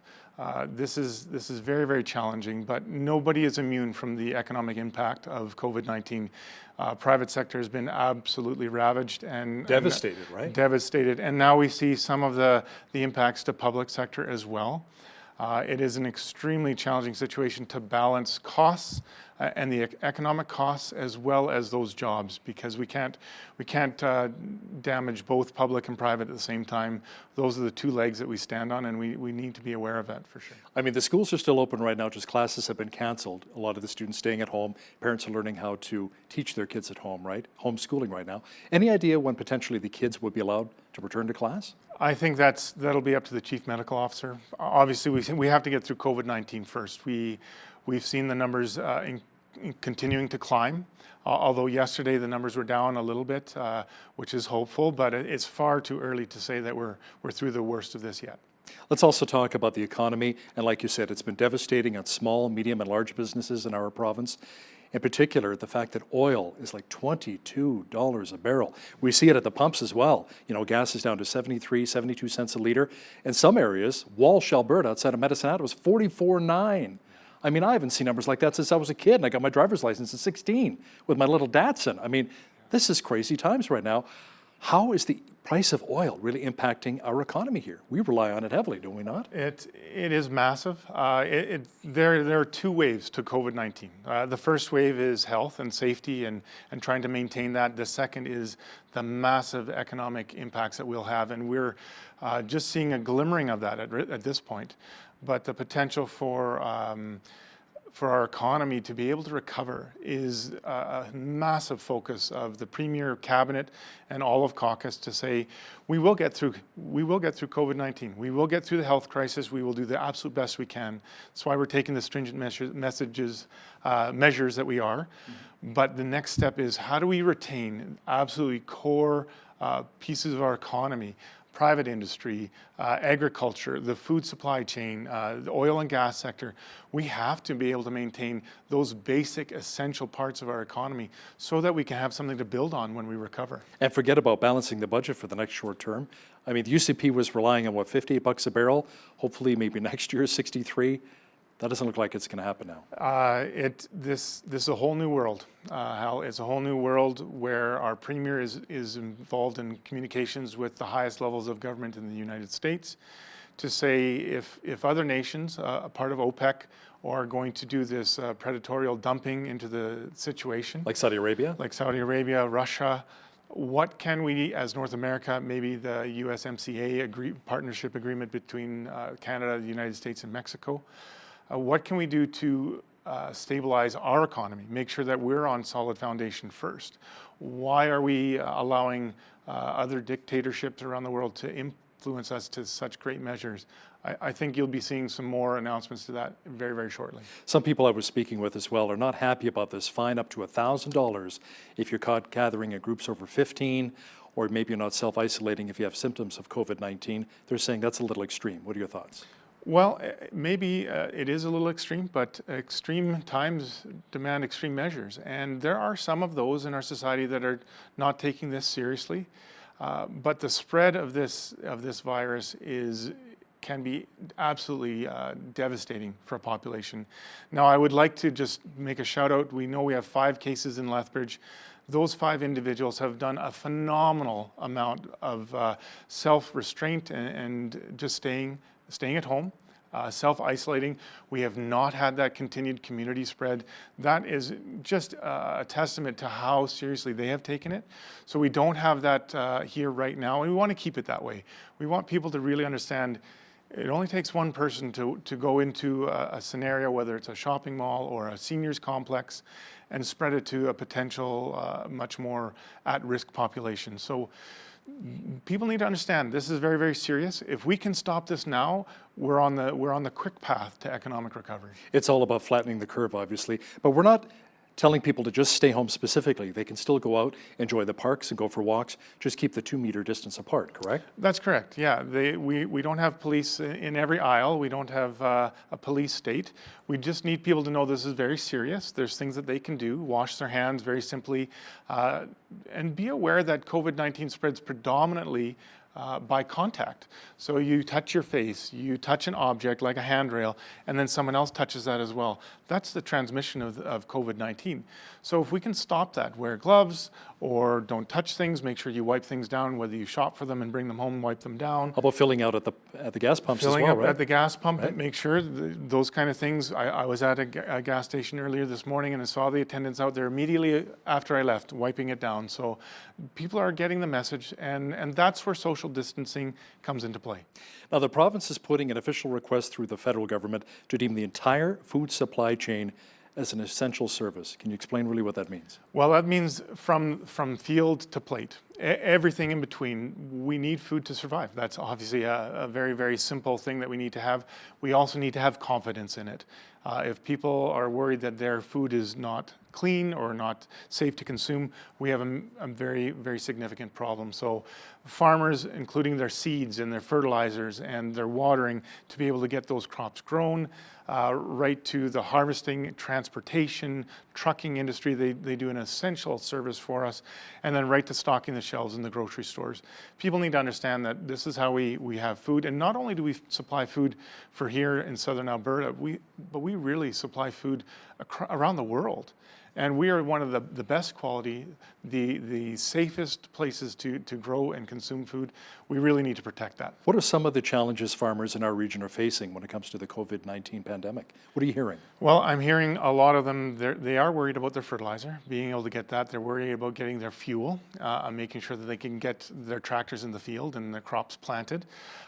This is very, very challenging, but nobody is immune from the economic impact of COVID-19. Private sector has been absolutely ravaged and devastated, right? Devastated, and now we see some of the impacts to public sector as well. It is an extremely challenging situation to balance costs and the economic costs as well as those jobs, because we can't damage both public and private at the same time. Those are the two legs that we stand on, and we need to be aware of that for sure. I mean, the schools are still open right now, just classes have been canceled. A lot of the students staying at home, parents are learning how to teach their kids at home, right? Homeschooling right now. Any idea when potentially the kids would be allowed to return to class? I think that'll be up to the chief medical officer. Obviously, we have to get through COVID-19 first. We've seen the numbers continuing to climb, although yesterday the numbers were down a little bit, which is hopeful, but it's far too early to say that we're through the worst of this yet. Let's also talk about the economy, and like you said, it's been devastating on small, medium, and large businesses in our province. In particular, the fact that oil is like $22 a barrel. We see it at the pumps as well. You know, gas is down to 73, 72 cents a liter. In some areas, Walsh, Alberta, outside of Medicine Hat, was $44.9. I mean, I haven't seen numbers like that since I was a kid, and I got my driver's license at 16 with my little Datsun. I mean, this is crazy times right now. How is the price of oil really impacting our economy here? We rely on it heavily, do we not? It is massive. There are two waves to COVID-19. The first wave is health and safety and trying to maintain that. The second is the massive economic impacts that we'll have, and we're just seeing a glimmering of that at this point. But the potential for our economy to be able to recover is a massive focus of the Premier, Cabinet, and all of caucus to say we will get through COVID-19. We will get through the health crisis. We will do the absolute best we can. That's why we're taking the stringent measures that we are. But the next step is how do we retain absolutely core pieces of our economy? Private industry, agriculture, the food supply chain, the oil and gas sector. We have to be able to maintain those basic essential parts of our economy so that we can have something to build on when we recover. And forget about balancing the budget for the next short term. I mean, the UCP was relying on, what, $58 a barrel? Hopefully maybe next year, 63. That doesn't look like it's going to happen now. This is a whole new world, Hal. It's a whole new world where our Premier is involved in communications with the highest levels of government in the United States to say if other nations, a part of OPEC, are going to do this predatory dumping into the situation. Like Saudi Arabia? Like Saudi Arabia, Russia. What can we, as North America, maybe the USMCA partnership agreement between Canada, the United States, and Mexico, what can we do to stabilize our economy, make sure that we're on solid foundation first? Why are we allowing other dictatorships around the world to influence us to such great measures? I think you'll be seeing some more announcements to that very, very shortly. Some people I was speaking with as well are not happy about this fine up to $1,000 if you're caught gathering in groups over 15, or maybe you're not self-isolating if you have symptoms of COVID-19. They're saying that's a little extreme. What are your thoughts? Well, maybe it is a little extreme, but extreme times demand extreme measures. And there are some of those in our society that are not taking this seriously. But the spread of this virus is can be absolutely devastating for a population. Now, I would like to just make a shout out. We know we have 5 cases in Lethbridge. Those 5 individuals have done a phenomenal amount of self-restraint and just staying at home. Self-isolating. We have not had that continued community spread. That is just a testament to how seriously they have taken it. So we don't have that here right now, and we want to keep it that way. We want people to really understand it only takes one person to go into a scenario, whether it's a shopping mall or a seniors complex, and spread it to a potential much more at-risk population. So people need to understand this is very, very serious. If we can stop this now, we're on the quick path to economic recovery. It's all about flattening the curve, obviously, but we're not telling people to just stay home specifically. They can still go out, enjoy the parks and go for walks, just keep the 2-meter distance apart, correct? That's correct, yeah. We don't have police in every aisle. We don't have a police state. We just need people to know this is very serious. There's things that they can do, wash their hands very simply, and be aware that COVID-19 spreads predominantly by contact. So you touch your face, you touch an object like a handrail, and then someone else touches that as well. That's the transmission of COVID-19. So if we can stop that, wear gloves or don't touch things, make sure you wipe things down, whether you shop for them and bring them home and wipe them down. How about filling out at the gas pumps as well, Filling up right? at the gas pump, Right. make sure those kind of things. I was at a gas station earlier this morning and I saw the attendants out there immediately after I left, wiping it down. So people are getting the message, and that's where social distancing comes into play. Now, the province is putting an official request through the federal government to deem the entire food supply chain as an essential service. Can you explain really what that means? Well, that means from field to plate, everything in between. We need food to survive. That's obviously a very, very simple thing that we need to have. We also need to have confidence in it. If people are worried that their food is not clean or not safe to consume, we have a very, very significant problem. So farmers, including their seeds and their fertilizers and their watering to be able to get those crops grown, right to the harvesting, transportation, trucking industry, they do an essential service for us, and then right to stocking the shelves in the grocery stores. People need to understand that this is how we have food, and not only do we supply food for here in southern Alberta, but we really supply food around the world. And we are one of the best quality, the safest places to grow and consume food. We really need to protect that. What are some of the challenges farmers in our region are facing when it comes to the COVID-19 pandemic? What are you hearing? Well, I'm hearing a lot of them, they are worried about their fertilizer, being able to get that. They're worried about getting their fuel, making sure that they can get their tractors in the field and their crops planted.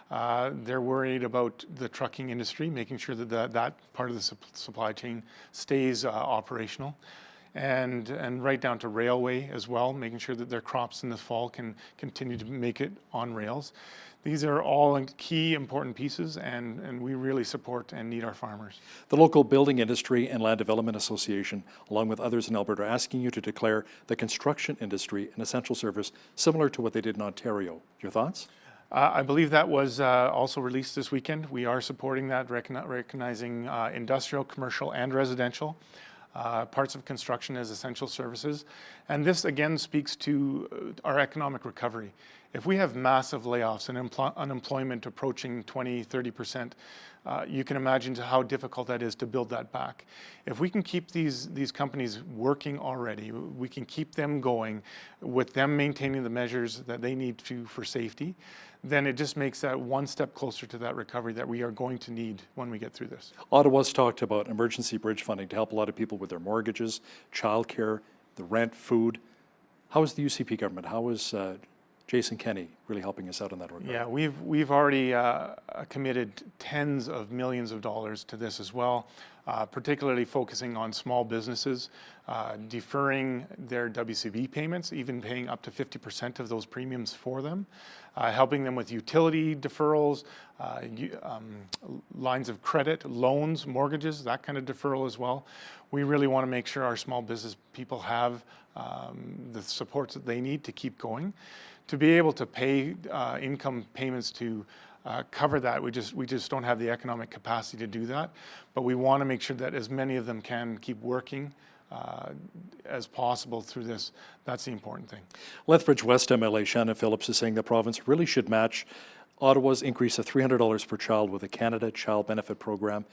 They're worried about the trucking industry, making sure that part of the supply chain stays operational. And right down to railway as well, making sure that their crops in the fall can continue to make it on rails. These are all key important pieces, and we really support and need our farmers. The local building industry and land development association, along with others in Alberta, are asking you to declare the construction industry an essential service similar to what they did in Ontario. Your thoughts? I believe that was also released this weekend. We are supporting that, recognizing industrial, commercial, and residential. Parts of construction as essential services. And this again speaks to our economic recovery. If we have massive layoffs and unemployment approaching 20-30%, you can imagine how difficult that is to build that back. If we can keep these companies working already, we can keep them going with them maintaining the measures that they need to for safety, then it just makes that one step closer to that recovery that we are going to need when we get through this. Ottawa's talked about emergency bridge funding to help a lot of people with their mortgages, childcare, the rent, food. How is the UCP government? How is Jason Kenney really helping us out in that regard? Yeah, we've already committed tens of millions of dollars to this as well, particularly focusing on small businesses, deferring their WCB payments, even paying up to 50% of those premiums for them, helping them with utility deferrals, lines of credit, loans, mortgages, that kind of deferral as well. We really want to make sure our small business people have the supports that they need to keep going. To be able to pay income payments to cover that, we just don't have the economic capacity to do that. But we want to make sure that as many of them can keep working as possible through this. That's the important thing. Lethbridge West MLA Shannon Phillips is saying the province really should match Ottawa's increase of $300 per child with the Canada Child Benefit Program.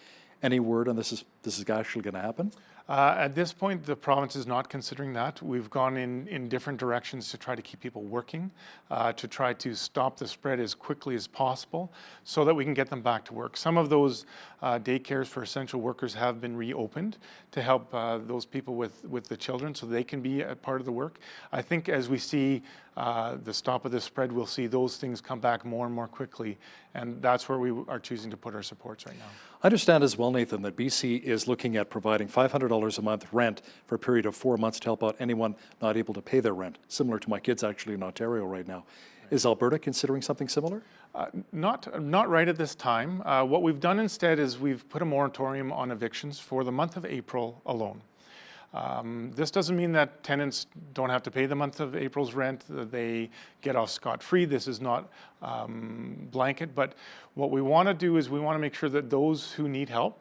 Any word on this is actually going to happen? At this point, the province is not considering that. We've gone in different directions to try to keep people working, to try to stop the spread as quickly as possible so that we can get them back to work. Some of those daycares for essential workers have been reopened to help those people with the children so they can be a part of the work. I think as we see the stop of the spread, we'll see those things come back more and more quickly, and that's where we are choosing to put our supports right now. I understand as well, Nathan, that BC is looking at providing $500 a month rent for a period of 4 months to help out anyone not able to pay their rent, similar to my kids actually in Ontario right now. Is Alberta considering something similar? Not right at this time. What we've done instead is we've put a moratorium on evictions for the month of April alone. This doesn't mean that tenants don't have to pay the month of April's rent, that they get off scot-free. This is not blanket, but what we want to do is we want to make sure that those who need help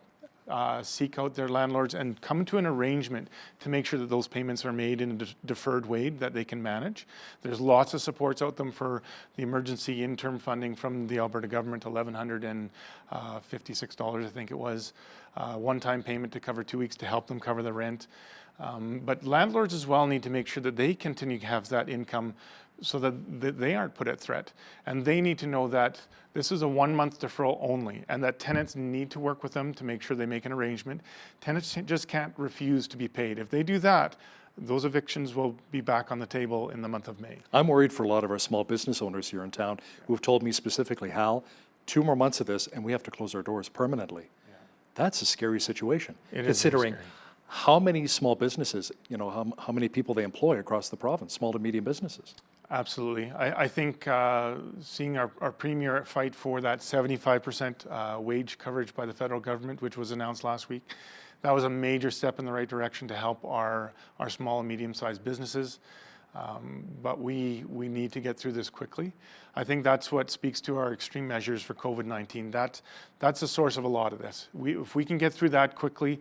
seek out their landlords and come to an arrangement to make sure that those payments are made in a deferred way that they can manage. There's lots of supports out there for the emergency interim funding from the Alberta government, $1,156, I think it was, one-time payment to cover 2 weeks to help them cover the rent. But landlords as well need to make sure that they continue to have that income so that they aren't put at threat. And they need to know that this is a 1 month deferral only, and that tenants need to work with them to make sure they make an arrangement. Tenants just can't refuse to be paid. If they do that, those evictions will be back on the table in the month of May. I'm worried for a lot of our small business owners here in town who have told me specifically, Hal, 2 more months of this and we have to close our doors permanently. Yeah. That's a scary situation, considering how many small businesses, how many people they employ across the province, small to medium businesses. Absolutely. I think seeing our Premier fight for that 75% wage coverage by the federal government, which was announced last week, that was a major step in the right direction to help our small and medium-sized businesses. But we need to get through this quickly. I think that's what speaks to our extreme measures for COVID-19. That's the source of a lot of this. If we can get through that quickly,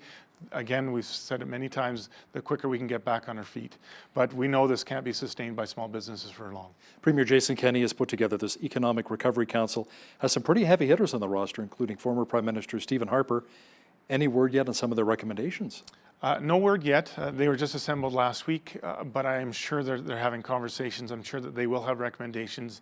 again, we've said it many times, the quicker we can get back on our feet. But we know this can't be sustained by small businesses for long. Premier Jason Kenney has put together this Economic Recovery Council, has some pretty heavy hitters on the roster, including former Prime Minister Stephen Harper. Any word yet on some of their recommendations? No word yet. They were just assembled last week, but I am sure they're having conversations. I'm sure that they will have recommendations.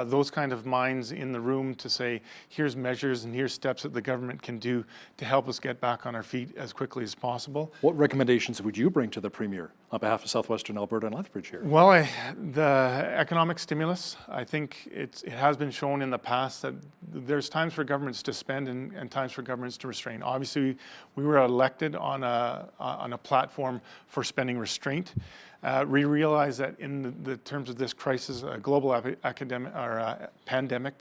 Those kind of minds in the room to say, here's measures and here's steps that the government can do to help us get back on our feet as quickly as possible. What recommendations would you bring to the Premier on behalf of Southwestern Alberta and Lethbridge here? Well, the economic stimulus, I think it has been shown in the past that there's times for governments to spend and times for governments to restrain. Obviously, we were elected on a platform for spending restraint. We realize that in the terms of this crisis, a global pandemic,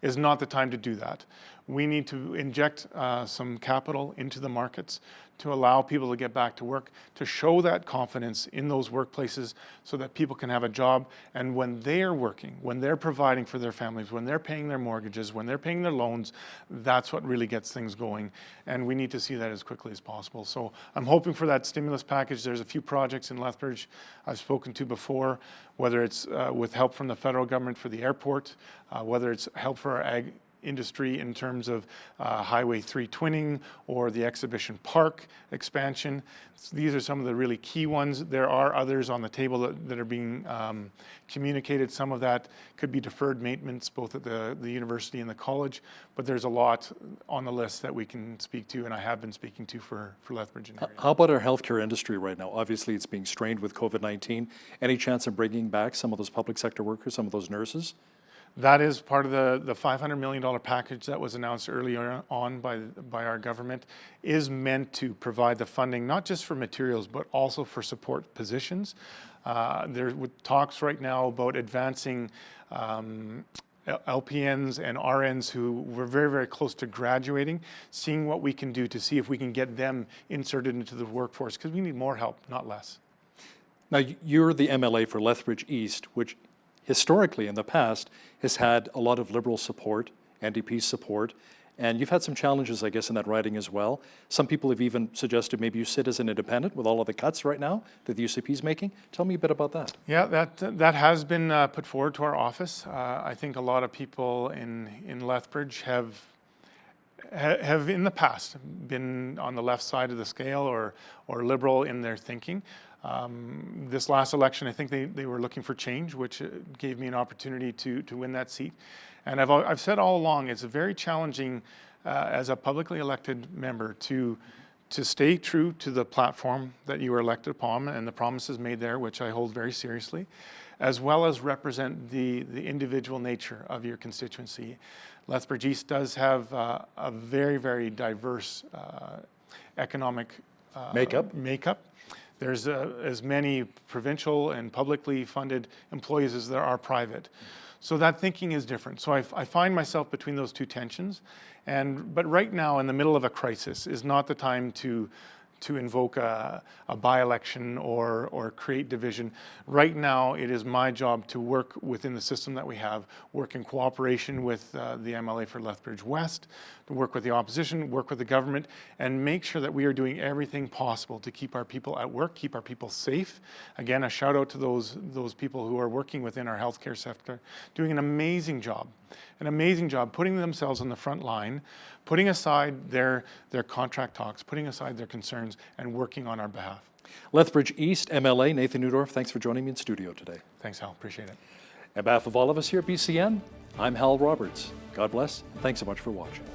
is not the time to do that. We need to inject some capital into the markets to allow people to get back to work, to show that confidence in those workplaces so that people can have a job. And when they're working, when they're providing for their families, when they're paying their mortgages, when they're paying their loans, that's what really gets things going. And we need to see that as quickly as possible. So I'm hoping for that stimulus package. There's a few projects in Lethbridge I've spoken to before, whether it's with help from the federal government for the airport, whether it's help for our ag industry in terms of Highway 3 twinning or the exhibition park expansion. These are some of the really key ones. There are others on the table that are being communicated. Some of that could be deferred maintenance both at the university and the college, but there's a lot on the list that we can speak to and I have been speaking to for Lethbridge and area. How about our healthcare industry right now? Obviously it's being strained with COVID-19. Any chance of bringing back some of those public sector workers, some of those nurses? That is part of the $500 million package that was announced earlier on by our government, is meant to provide the funding, not just for materials, but also for support positions. There are talks right now about advancing LPNs and RNs who were very, very close to graduating, seeing what we can do to see if we can get them inserted into the workforce, because we need more help, not less. Now, you're the MLA for Lethbridge East, which historically in the past has had a lot of Liberal support, NDP support, And you've had some challenges, I guess, in that riding as well. Some people have even suggested maybe you sit as an independent with all of the cuts right now that the UCP is making. Tell me a bit about that. Yeah, that has been put forward to our office. I think a lot of people in Lethbridge have in the past been on the left side of the scale or liberal in their thinking. This last election, I think they were looking for change, which gave me an opportunity to win that seat. And I've said all along, it's very challenging as a publicly elected member to stay true to the platform that you were elected upon and the promises made there, which I hold very seriously, as well as represent the individual nature of your constituency. Lethbridge East does have a very, very diverse economic makeup. There's as many provincial and publicly funded employees as there are private. So that thinking is different. So I find myself between those two tensions. But right now, in the middle of a crisis, is not the time to invoke a by-election or create division. Right now, it is my job to work within the system that we have, work in cooperation with the MLA for Lethbridge West, to work with the opposition, work with the government, and make sure that we are doing everything possible to keep our people at work, keep our people safe. Again, a shout out to those people who are working within our healthcare sector, doing an amazing job putting themselves on the front line, putting aside their contract talks, putting aside their concerns, and working on our behalf. Lethbridge East MLA Nathan Neudorf, thanks for joining me in studio today. Thanks, Hal. Appreciate it. On behalf of all of us here at BCN, I'm Hal Roberts. God bless, and thanks so much for watching.